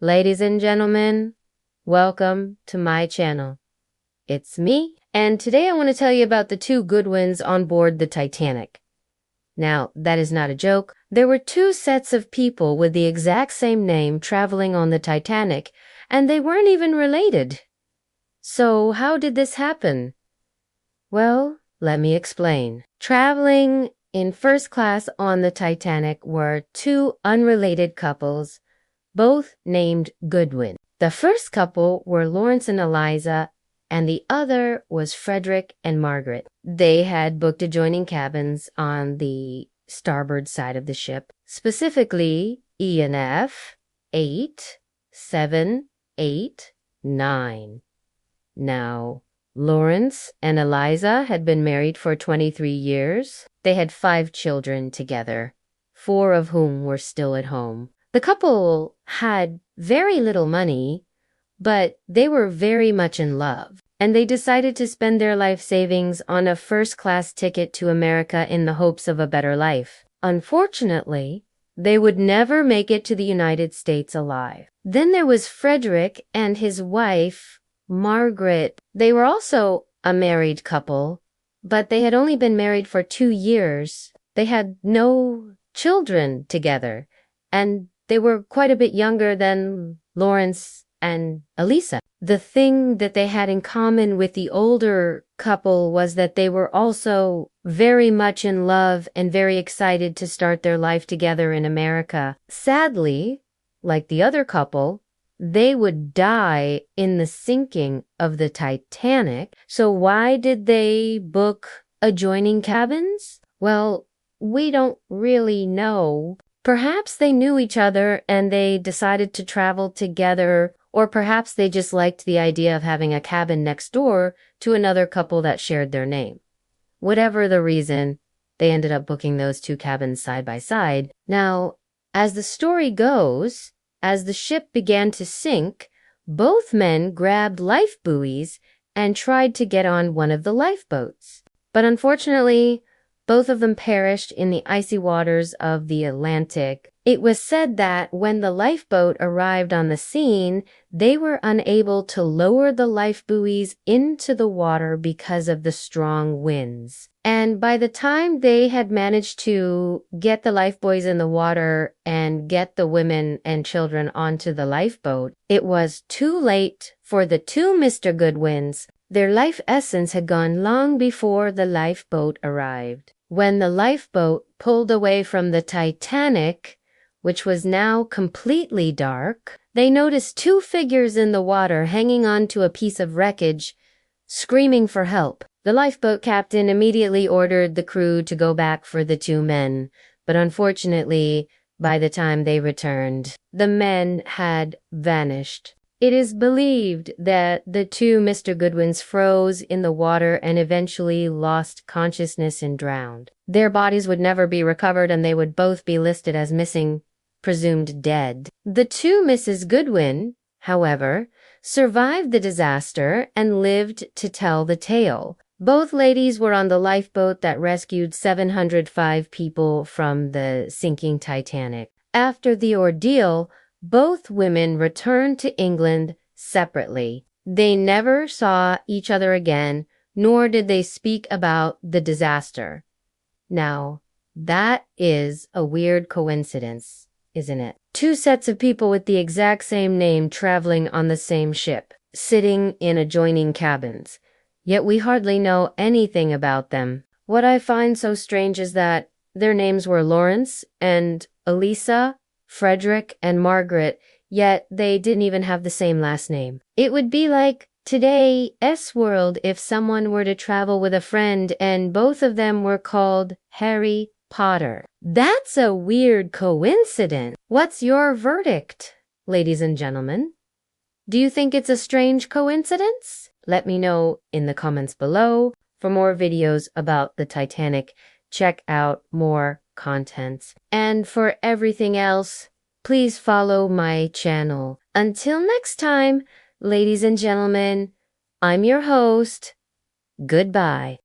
Ladies and gentlemen, welcome to my channel. It's me, and today I want to tell you about the two Goodwins on board the Titanic. Now, that is not a joke. There were two sets of people with the exact same name traveling on the Titanic, and they weren't even related. So how did this happen? Well, let me explain. Traveling in first class on the Titanic were two unrelated couples, both named Goodwin. The first couple were Lawrence and Eliza, and the other was Frederick and Margaret. They had booked adjoining cabins on the starboard side of the ship, specifically E and F 8, 7, 8, 9. Now, Lawrence and Eliza had been married for 23 years. They had 5 children together, 4 of whom were still at home. The couple had very little money, but they were very much in love, and they decided to spend their life savings on a first-class ticket to America in the hopes of a better life. Unfortunately, they would never make it to the United States alive. Then there was Frederick and his wife, Margaret. They were also a married couple, but they had only been married for 2 years. They had no children together, and they were quite a bit younger than Lawrence and Eliza. The thing that they had in common with the older couple was that they were also very much in love and very excited to start their life together in America. Sadly, like the other couple, they would die in the sinking of the Titanic. So why did they book adjoining cabins? Well, we don't really know. Perhaps they knew each other and they decided to travel together, or perhaps they just liked the idea of having a cabin next door to another couple that shared their name. Whatever the reason, they ended up booking those 2 cabins side by side. Now, as the story goes, as the ship began to sink, both men grabbed life buoys and tried to get on one of the lifeboats. But unfortunately, both of them perished in the icy waters of the Atlantic. It was said that when the lifeboat arrived on the scene, they were unable to lower the life buoys into the water because of the strong winds. And by the time they had managed to get the lifebuoys in the water and get the women and children onto the lifeboat, it was too late for the two Mr. Goodwins. Their life essence had gone long before the lifeboat arrived. When the lifeboat pulled away from the Titanic, which was now completely dark, they noticed 2 figures in the water hanging onto a piece of wreckage, screaming for help. The lifeboat captain immediately ordered the crew to go back for the 2 men, but unfortunately, by the time they returned, the men had vanished. It is believed that the 2 Mr. Goodwins froze in the water and eventually lost consciousness and drowned. Their bodies would never be recovered and they would both be listed as missing, presumed dead. The 2 Mrs. Goodwin, however, survived the disaster and lived to tell the tale. Both ladies were on the lifeboat that rescued 705 people from the sinking Titanic. After the ordeal, both women returned to England separately. They never saw each other again, nor did they speak about the disaster. Now, that is a weird coincidence, isn't it? 2 sets of people with the exact same name traveling on the same ship, sitting in adjoining cabins. Yet we hardly know anything about them. What I find so strange is that their names were Lawrence and Eliza, Frederick and Margaret, yet they didn't even have the same last name. It would be like today's world if someone were to travel with a friend and both of them were called Harry Potter. That's a weird coincidence. What's your verdict, ladies and gentlemen? Do you think it's a strange coincidence? Let me know in the comments below. For more videos about the Titanic, check out more contents. And for everything else, please follow my channel. Until next time, ladies and gentlemen, I'm your host. Goodbye.